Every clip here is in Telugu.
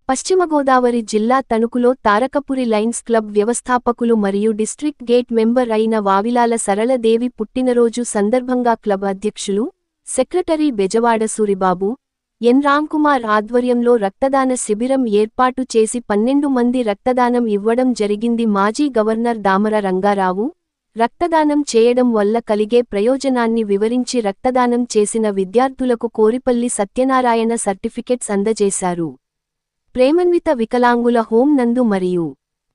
పశ్చిమ గోదావరి జిల్లా తణుకులో తారకపురి లయన్స్ క్లబ్ వ్యవస్థాపకులు మరియు డిస్ట్రిక్ట్ గేట్ మెంబర్ అయిన వావిలాల సరళదేవి పుట్టినరోజు సందర్భంగా క్లబ్ అధ్యక్షులు, సెక్రటరీ బెజవాడ సూరిబాబు, ఎన్ రామ్కుమార్ ఆధ్వర్యంలో రక్తదాన శిబిరం ఏర్పాటు చేసి 12 మంది రక్తదానం ఇవ్వడం జరిగింది. మాజీ గవర్నర్ దామర రంగారావు రక్తదానం చేయడం వల్ల కలిగే ప్రయోజనాన్ని వివరించి రక్తదానం చేసిన విద్యార్థులకు కోరిపల్లి సత్యనారాయణ సర్టిఫికెట్స్ అందజేశారు. ప్రేమన్విత వికలాంగుల హోం నందు మరియు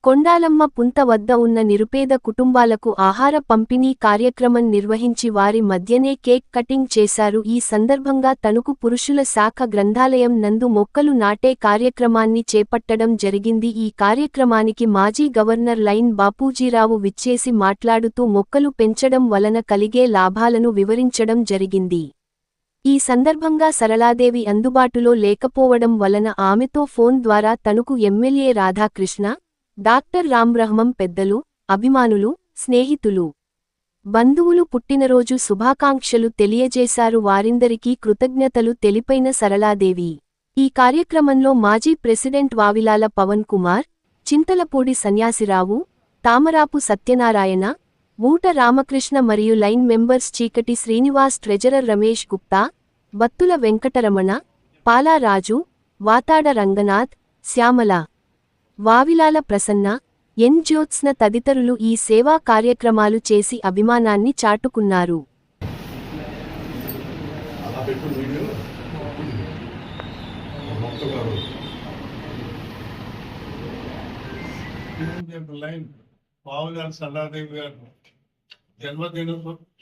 కొండాలమ్మ పుంత వద్ద ఉన్న నిరుపేద కుటుంబాలకు ఆహార పంపిణీ కార్యక్రమం నిర్వహించి వారి మధ్యనే కేక్ కటింగ్ చేశారు. ఈ సందర్భంగా తణుకు పురుషుల శాఖ గ్రంథాలయం నందు మొక్కలు నాటే కార్యక్రమాన్ని చేపట్టడం జరిగింది. ఈ కార్యక్రమానికి మాజీ గవర్నర్ లైన్ బాపూజీరావు విచ్చేసి మాట్లాడుతూ మొక్కలు పెంచడం వలన కలిగే లాభాలను వివరించడం జరిగింది. ఈ సందర్భంగా సరళాదేవి అందుబాటులో లేకపోవడం వలన ఆమెతో ఫోన్ ద్వారా తణుకు ఎమ్మెల్యే రాధాకృష్ణ, డాక్టర్ రాంబ్రహ్మం పెద్దలు, అభిమానులు, స్నేహితులు, బంధువులు పుట్టినరోజు శుభాకాంక్షలు తెలియజేశారు. వారిందరికీ కృతజ్ఞతలు తెలిపైన సరళాదేవి ఈ కార్యక్రమంలో మాజీ ప్రెసిడెంట్ వావిలాల పవన్ కుమార్, చింతలపూడి సన్యాసిరావు, తామరాపు సత్యనారాయణ, మూట రామకృష్ణ మరియు లైన్ మెంబర్స్ చీకటి శ్రీనివాస్, ట్రెజరర్ రమేష్ గుప్తా, బత్తుల వెంకటరమణ, పాలారాజు, వాతాడ రంగనాథ్, శ్యామల, వావిలాల ప్రసన్న, ఎన్ జ్యోత్స్న తదితరులు ఈ సేవా కార్యక్రమాలు చేసి అభిమానాన్ని చాటుకున్నారు. జన్మదిన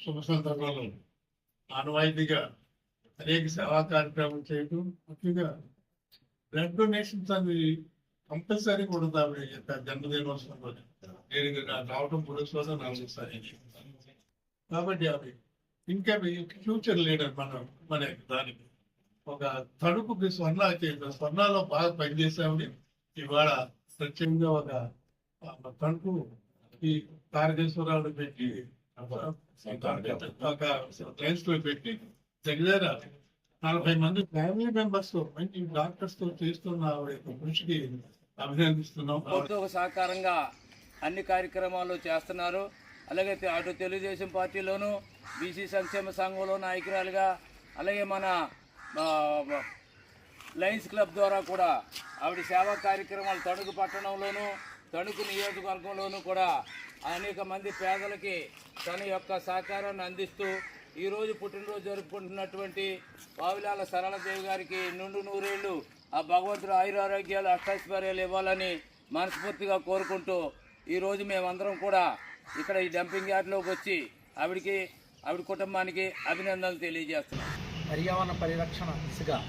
శుభ సందర్భాలు ఆనవాయితీగా అనేక సేవా కార్యక్రమాలు చేయడం, ముఖ్యంగా బ్లడ్ డొనేషన్స్ అనేది కంపల్సరీ కూడా జన్మదినోత్సవం రావడం పురుషోత్సవం నాలుగుసారి. కాబట్టి అవి ఇంకా ఫ్యూచర్ లీడర్ మన దానికి ఒక తణుకుకి స్వర్ణాలో బాగా పనిచేసామని ఇవాళ ప్రత్యేకంగా ఒక తణుకు ఈ తారకేశ్వరరావు పెట్టి ఒక లైన్స్ లో పెట్టి దగ్గర 40 మంది ఫ్యామిలీ మెంబర్స్ తో మంచి డాక్టర్స్ తో చేస్తున్న కృషికి అభినందిస్తున్నాం. సహకారంగా అన్ని కార్యక్రమాలు చేస్తున్నారు. అలాగే అటు తెలుగుదేశం పార్టీలోను, బీసీ సంక్షేమ సంఘంలో నాయకురాలుగా, అలాగే మన లయన్స్ క్లబ్ ద్వారా కూడా ఆవిడ సేవా కార్యక్రమాలు తణుకు పట్టణంలోను, తణుకు నియోజకవర్గంలోనూ కూడా అనేక మంది పేదలకి తన యొక్క సహకారాన్ని అందిస్తూ ఈరోజు పుట్టినరోజు జరుపుకుంటున్నటువంటి వావిలాల సరళదేవి గారికి నిండు నూరేళ్లు ఆ భగవంతుడు ఆయురారోగ్యాలు, అష్టైశ్వర్యాలు ఇవ్వాలని మనస్ఫూర్తిగా కోరుకుంటూ ఈరోజు మేమందరం కూడా ఇక్కడ ఈ డంపింగ్ యార్డ్లోకి వచ్చి ఆవిడ కుటుంబానికి అభినందనలు తెలియజేస్తున్నాం. పర్యావరణ పరిరక్షణ దిశగా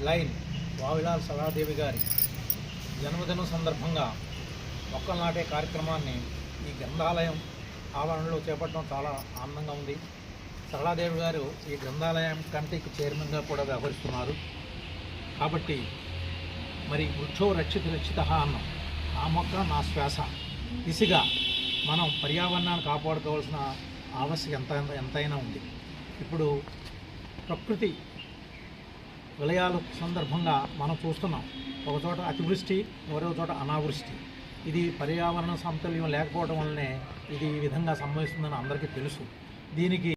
లైన్ వావిలాల సరళాదేవి గారి జన్మదినం సందర్భంగా మొక్కలు నాటే కార్యక్రమాన్ని ఈ గ్రంథాలయం ఆవరణలో చేపట్టడం చాలా ఆనందంగా ఉంది. సరళాదేవి గారు ఈ గ్రంథాలయం కమిటీకి చైర్మన్గా కూడా వ్యవహరిస్తున్నారు. కాబట్టి మరి వృక్షో రక్షిత అన్నం, ఆ మొక్క నా శ్వాస దిశగా మనం పర్యావరణాన్ని కాపాడుకోవాల్సిన ఆవశ్యకత ఎంతైనా ఉంది. ఇప్పుడు ప్రకృతి విలయాల సందర్భంగా మనం చూస్తున్నాం, ఒకచోట అతివృష్టి, మరో చోట అనావృష్టి. ఇది పర్యావరణ సమతుల్యం లేకపోవడం వల్లనే ఇది ఈ విధంగా సంభవిస్తుందని అందరికీ తెలుసు. దీనికి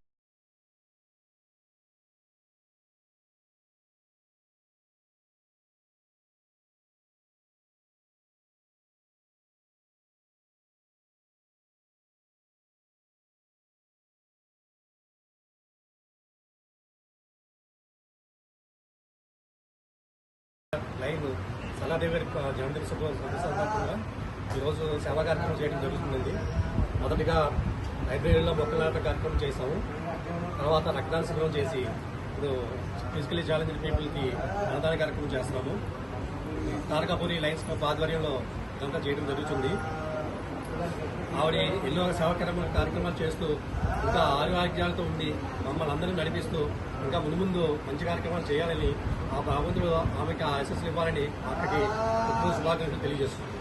లైన్ సరళాదేవి గారి జన్మదిన సందర్భంగా ఈరోజు సేవా కార్యక్రమం చేయడం జరుగుతుందండి. మొదటిగా లైబ్రరీలో మొక్కల నాట కార్యక్రమం చేశాము. తర్వాత రక్తదాన శిబిరం చేసి ఇప్పుడు ఫిజికలీ ఛాలెంజ్డ్ పీపుల్కి అన్నదాన కార్యక్రమం చేస్తున్నాము. తారకపురి లయన్స్ క్లబ్ ఆధ్వర్యంలో ఇదంతా చేయడం జరుగుతుంది. ఆవిడ ఎన్నో సేవా కార్యక్రమాలు చేస్తూ ఇంకా ఆరోగ్యాలతో ఉండి మమ్మల్ని అందరినీ నడిపిస్తూ ఇంకా ముందు మంచి కార్యక్రమాలు చేయాలని ఆ భగవంతుడు ఆమెకి ఆశీస్సులు ఇవ్వాలని అక్కడికి శుభాకాంక్షలు తెలియజేస్తున్నాం.